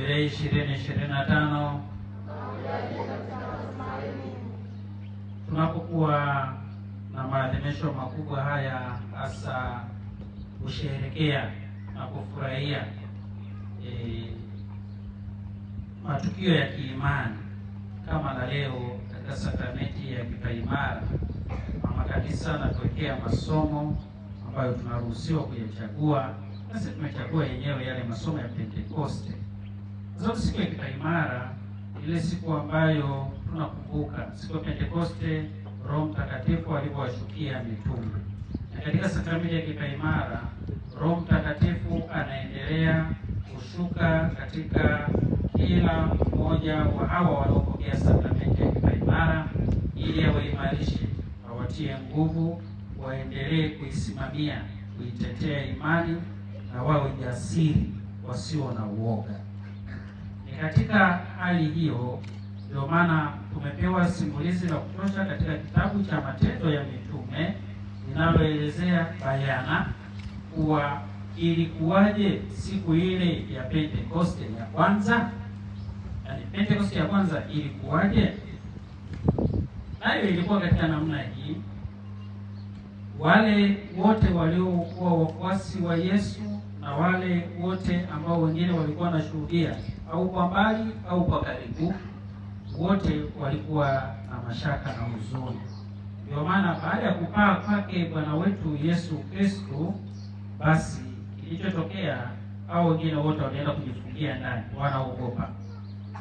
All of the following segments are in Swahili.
Jubilei 2025. Tunapokuwa na maadhimisho makubwa haya, hasa kusherehekea na kufurahia matukio ya kiimani kama na leo katika sakramenti ya kipaimara, mama kanisa anatuwekea masomo ambayo tunaruhusiwa kuyachagua. Sasa tumechagua yenyewe yale masomo ya Pentekoste. Sasa siku ya kipaimara, ile siku ambayo tunakumbuka siku ya Pentekoste, Roho Mtakatifu alipowashukia mitume. Na katika sakramenti ya kipaimara, Roho Mtakatifu anaendelea kushuka katika kila mmoja wa hawa wanaopokea sakramenti ya kipaimara, ili awaimarishe, awatie nguvu, waendelee kuisimamia, kuitetea imani na wawe jasiri, wasio na uoga. Ni katika hali hiyo ndio maana tumepewa simulizi la kutosha katika kitabu cha Matendo ya Mitume linaloelezea bayana kuwa ilikuwaje siku ile ya Pentekoste ya kwanza. Yaani Pentekoste ya kwanza ilikuwaje? Nayo ilikuwa katika namna hii: wale wote waliokuwa wafuasi wa Yesu na wale wote ambao wengine walikuwa wanashuhudia au kwa mbali au kwa karibu, wote walikuwa na mashaka na huzuni. Ndio maana baada ya kupaa kwake Bwana wetu Yesu Kristo, basi kilichotokea, au wengine wote walienda kujifungia ndani, wanaogopa.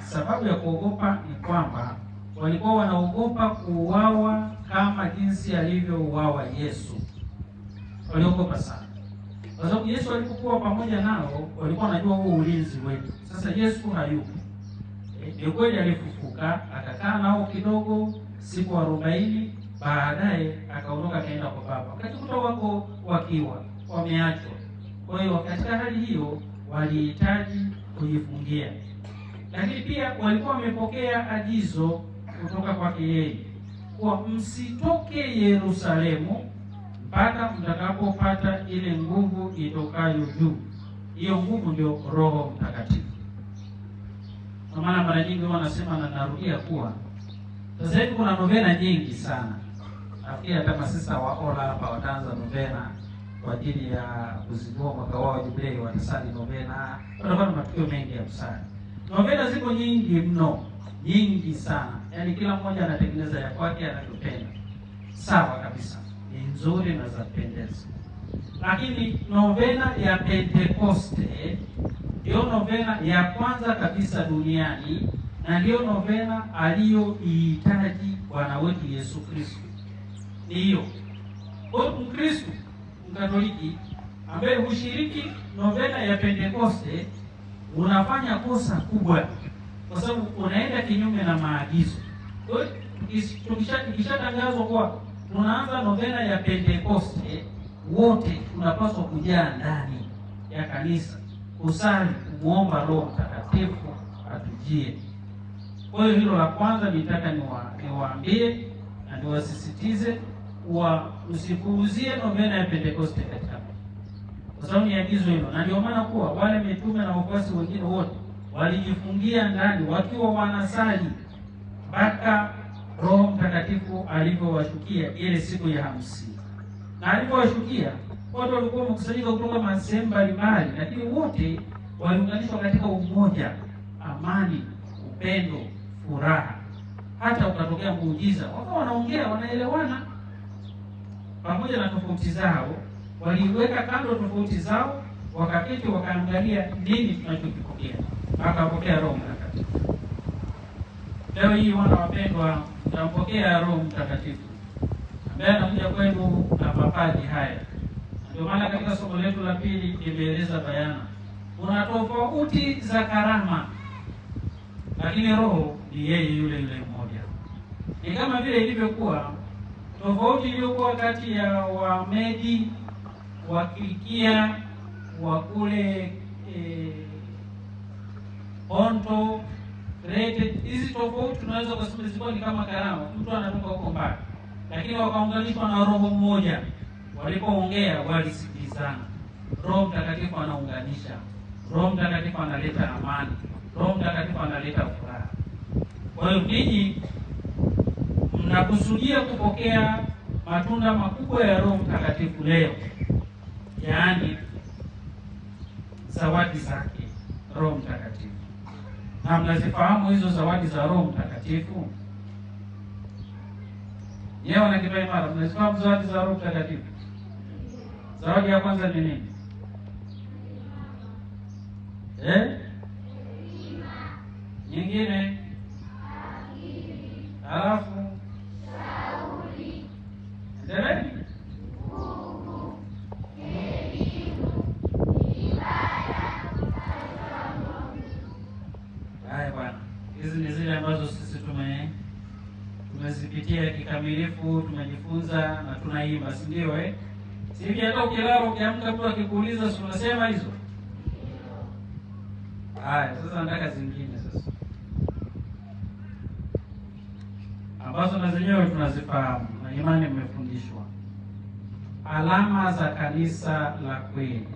Sababu ya kuogopa ni kwamba walikuwa wanaogopa kuuawa kama jinsi alivyouawa Yesu. Waliogopa sana, kwa sababu Yesu alipokuwa pamoja nao walikuwa wanajua huo ulinzi wetu. Sasa Yesu hayupo. Ni kweli alifufuka, akakaa nao kidogo siku 40, baadaye akaondoka akaenda kwa Baba. Wakati wako wakiwa wameachwa. Kwa hiyo katika hali hiyo walihitaji kujifungia. Lakini pia walikuwa wamepokea agizo kutoka kwake yeye kwa msitoke Yerusalemu mpaka mtakapopata ile nguvu itokayo juu. Hiyo nguvu ndio Roho Mtakatifu. Kwa maana mara nyingi wanasema, na narudia kuwa sasa hivi kuna novena nyingi sana. Nafikiri hata masista wa Ola hapa wataanza novena kwa ajili ya kuzindua mwaka wao wa Jubilei, watasali novena. Watakuwa na matukio mengi ya kusali. Novena ziko nyingi mno, nyingi sana. Yaani kila mmoja anatengeneza ya kwake anayopenda. Sawa kabisa, ni nzuri na za pendeza. Lakini novena ya Pentekoste ndio novena ya kwanza kabisa duniani, na ndio novena aliyoihitaji Bwana wetu Yesu Kristo. Ni hiyo. Kwa Mkristo Mkatoliki ambaye hushiriki novena ya Pentekoste, unafanya kosa kubwa, kwa sababu unaenda kinyume na maagizo. Kwa hiyo tukishatangazwa kwa tunaanza novena ya Pentekoste, wote tunapaswa kujaa ndani ya kanisa kusali, kumuomba Roho Mtakatifu atujie. Kwa hiyo hilo la kwanza nitaka niwaambie na niwasisitize kuwa usipuuzie novena ya Pentekoste katika, kwa sababu ni agizo hilo. Na ndio maana kuwa wale mitume na wafuasi wengine wote walijifungia ndani wakiwa wanasali mpaka Roho Mtakatifu alipowashukia ile siku ya 50. Na alipowashukia, watu walikuwa wamekusanyika kutoka sehemu mbalimbali, lakini wote waliunganishwa katika umoja, amani, upendo, furaha. Hata ukatokea muujiza, wakawa wanaongea, wanaelewana pamoja na tofauti zao. Waliweka kando tofauti zao, wakaketi wakaangalia nini tunachokipokea, wakapokea Roho Mtakatifu. Leo hii wana wapendwa, mtampokea Roho Mtakatifu ambaye anakuja kwenu na mapaji haya. Ndio maana katika somo letu la pili nimeeleza bayana, kuna tofauti za karama, lakini Roho ni yeye yule mmoja. Ni kama vile ilivyokuwa tofauti iliyokuwa kati ya Wamedi, Wakilikia, wa kule Ponto, Krete. Hizi tofauti tunaweza kusema zilikuwa ni kama karama, mtu anatoka huko mbali, lakini wakaunganishwa na Roho mmoja. Walipoongea walisikilizana. Roho Mtakatifu anaunganisha. Roho Mtakatifu analeta amani. Roho Mtakatifu analeta furaha. Kwa hiyo ninyi mnakusudia kupokea matunda makubwa ya Roho Mtakatifu leo, yaani zawadi zake Roho Mtakatifu. Na mnazifahamu hizo zawadi za Roho Mtakatifu? Yeye wana kipaimara, mnazifahamu zawadi za Roho Mtakatifu? Zawadi ya kwanza ni nini? Nyingine? Alafu endeleni. Haya bwana, hizi ni zile ambazo sisi tumezipitia kikamilifu, tumejifunza na tunaimba, si ndio? Sivyo? Hata ukilala ukiamka mtu akikuuliza si unasema hizo? Haya, sasa nataka zingine sasa, ambazo na zenyewe tunazifahamu na imani mmefundishwa. Alama za kanisa la kweli.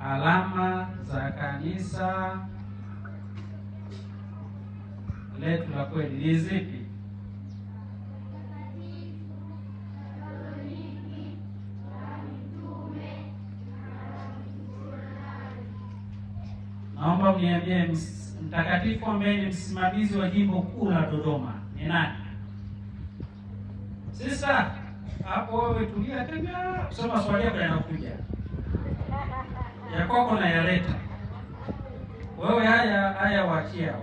Alama za kanisa letu la kweli ni zipi? Naomba mniambie mtakatifu ambaye ni msimamizi wa jimbo kuu la Dodoma ni nani? Sasa hapo wewe tulia tena, soma swali yako yanakuja. Ya kwako na yaleta. Wewe haya waachia.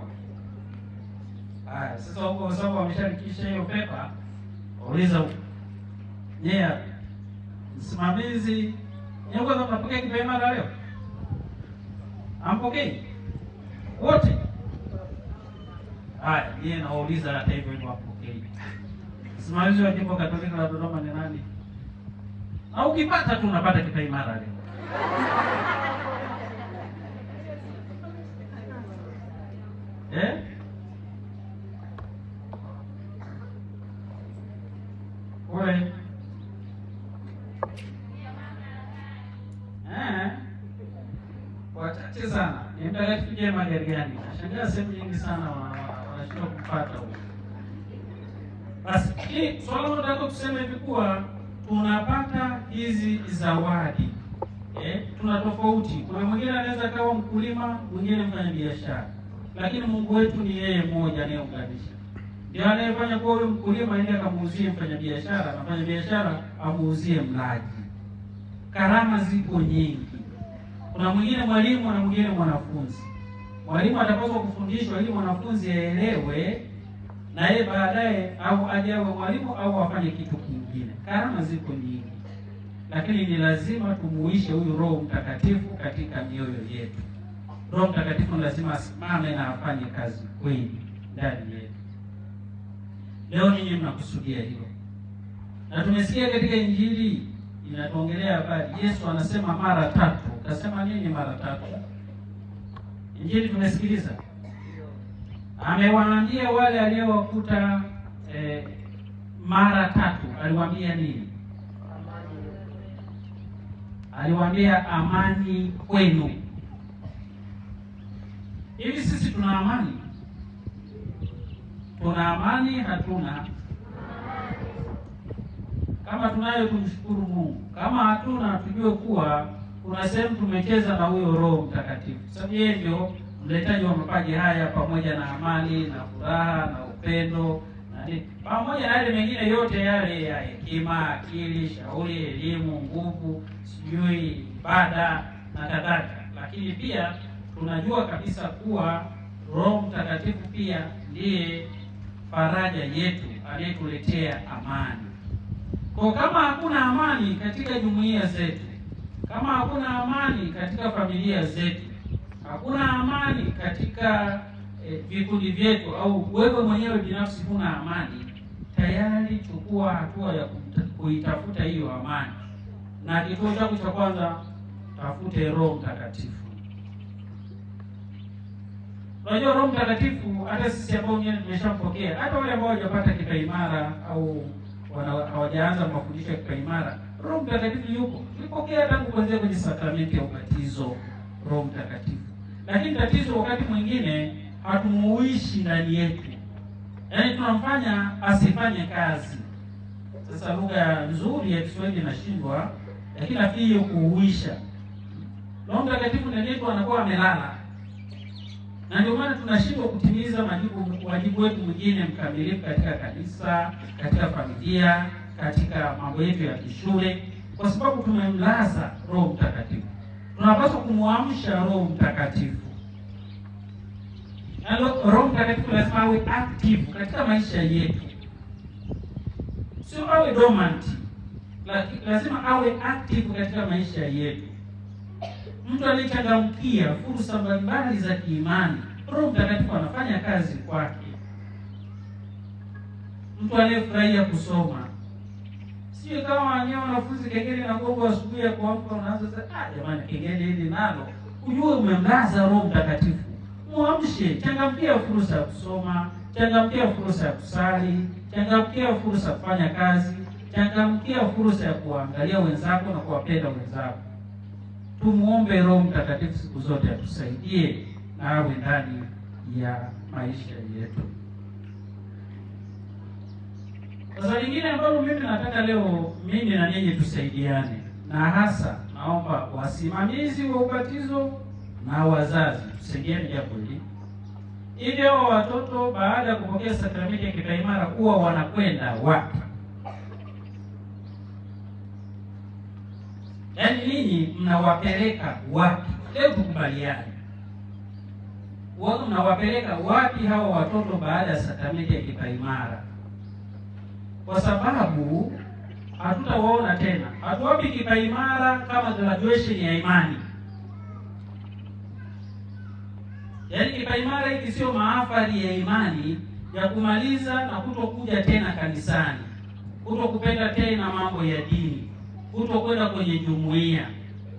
Haya, sasa huko kwa sababu wameshanikisha hiyo pepa, uliza huko. Msimamizi, kwanza mnapokea kipaimara leo? Ampokei? Wote? Haya, yeye nauliza hata hivyo ampokei. Msimamizi wa jimbo Katoliki la Dodoma ni nani? Au ukipata tu unapata kipaimara leo. Wewe wachache sana. Ni mtakatifu je magari gani? Nashangaa sehemu nyingi sana wanashindwa kupata huko. Basi swala nataka kusema hivi kuwa tunapata hizi zawadi. Tuna tofauti. Kuna mwingine anaweza kawa mkulima, mwingine mfanya biashara. Lakini Mungu wetu ni yeye mmoja anayeunganisha. Ndiye anayefanya kwa huyo mkulima aende akamuuzie mfanya biashara, na mfanya biashara amuuzie mlaji. Karama zipo nyingi. Kuna mwingine mwalimu na mwingine mwanafunzi. Mwalimu atapaswa kufundishwa ili mwanafunzi aelewe, na yeye baadaye au ajawe mwalimu au afanye kitu kingine. Karama zipo nyingi. Lakini ni lazima tumuishe huyu Roho Mtakatifu katika mioyo yetu. Roho Mtakatifu lazima asimame na afanye kazi kweli ndani yetu. Leo ninyi mnakusudia hilo. Na tumesikia katika Injili inatuongelea habari. Yesu anasema mara 3. Utasema nini mara 3? Injili tumesikiliza. Amewaambia wale aliowakuta mara 3. Aliwaambia nini? Aliwaambia amani kwenu. Hivi sisi tuna amani? Tuna amani hatuna? Kama tunayo tumshukuru Mungu. Kama hatuna tujue kuwa kuna sehemu tumecheza na huyo Roho Mtakatifu. Sababu yeye ndio mletaji wa mapaji haya, pamoja na amani na furaha na upendo na nini, pamoja na yale mengine yote yale ya hekima, akili, shauri, elimu, nguvu, sijui ibada na kadhalika. Lakini pia tunajua kabisa kuwa Roho Mtakatifu pia ndiye faraja yetu, aliyetuletea amani. Kwa kama hakuna amani katika jumuiya zetu, kama hakuna amani katika familia zetu, hakuna amani katika vikundi vyetu, au wewe mwenyewe binafsi huna amani, tayari chukua hatua ya kuitafuta hiyo amani. Na kituo chako cha kwanza, tafute Roho Mtakatifu. Unajua Roho Mtakatifu hata sisi ambao wenyewe tumeshampokea, hata wale ambao hawajapata kipaimara au hawajaanza mafundisho ya kipaimara, Roho Mtakatifu yupo. Tulipokea tangu kuanzia kwenye sakramenti ya ubatizo Roho Mtakatifu. Lakini tatizo wakati mwingine hatumuishi ndani yetu. Yaani tunamfanya asifanye kazi. Sasa lugha nzuri ya Kiswahili inashindwa, lakini nafikiri kuuisha. Roho Mtakatifu ndani yetu anakuwa amelala. Na ndio maana tunashindwa kutimiza wajibu wetu mwingine mkamilifu katika kanisa, katika familia, katika mambo yetu ya kishule, kwa sababu tumemlaza Roho Mtakatifu. Tunapaswa kumwamsha Roho Mtakatifu. Na Roho Mtakatifu lazima awe active katika maisha yetu. Sio awe dormant. Lazima awe active katika maisha yetu. Mtu anayechangamkia fursa mbalimbali za kiimani, Roho Mtakatifu anafanya kazi kwake. Mtu anayefurahia kusoma, sio kama wenyewe wanafunzi kengele na gogo asubuhi ya kuamka unaanza sasa, jamani kengele hili nalo, ujue umemlaza Roho Mtakatifu. Muamshe, changamkia fursa ya kusoma, changamkia fursa ya kusali, changamkia fursa ya kufanya kazi, changamkia fursa ya kuangalia wenzako na kuwapenda wenzako. Tumuombe Roho Mtakatifu siku zote atusaidie na awe ndani ya maisha yetu. Sasa lingine ambalo mimi nataka leo mimi na ninyi tusaidiane, na hasa naomba wasimamizi wa ubatizo na wazazi tusaidiane jambo hili. Ili hao watoto baada ya kupokea sakramenti ya kipaimara huwa wanakwenda wapi? Yaani ninyi mnawapeleka wapi? Leo tukubaliane. Wao mnawapeleka wapi hao watoto baada ya sakramenti ya kipaimara? Kwa sababu hatutawaona tena. Hatuwapi kipaimara kama graduation ya imani. Yaani kipaimara hiki sio mahafali ya imani ya kumaliza na kutokuja tena kanisani, kutokupenda tena mambo ya dini, kutokwenda kwenye jumuiya,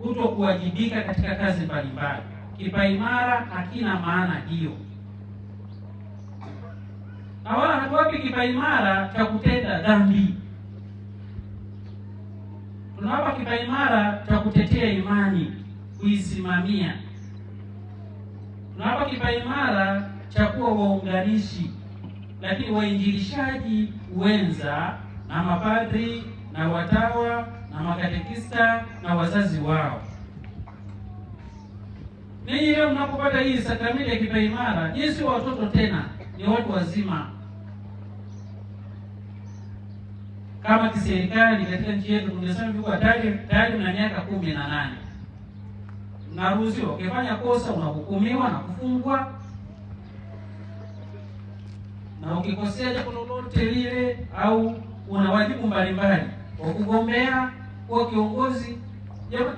kutokuwajibika katika kazi mbalimbali. Kipaimara hakina maana hiyo. Na wala hatuwapi kipaimara cha kutenda dhambi. Tunawapa kipaimara cha kutetea imani, kuisimamia. Tunawapa kipaimara cha kuwa waunganishi, lakini wainjilishaji wenza na mapadri na watawa na makatekista na wazazi wao. Ninyi leo mnapopata hii sakramenti ya kipaimara, nyinyi sio watoto tena, ni watu wazima. Kama kiserikali katika nchi yetu tunasema kwa tayari na miaka 18. Unaruhusiwa, ukifanya kosa unahukumiwa na kufungwa. Na ukikosea jambo lolote lile au una wajibu mbalimbali wa kugombea kwa kiongozi,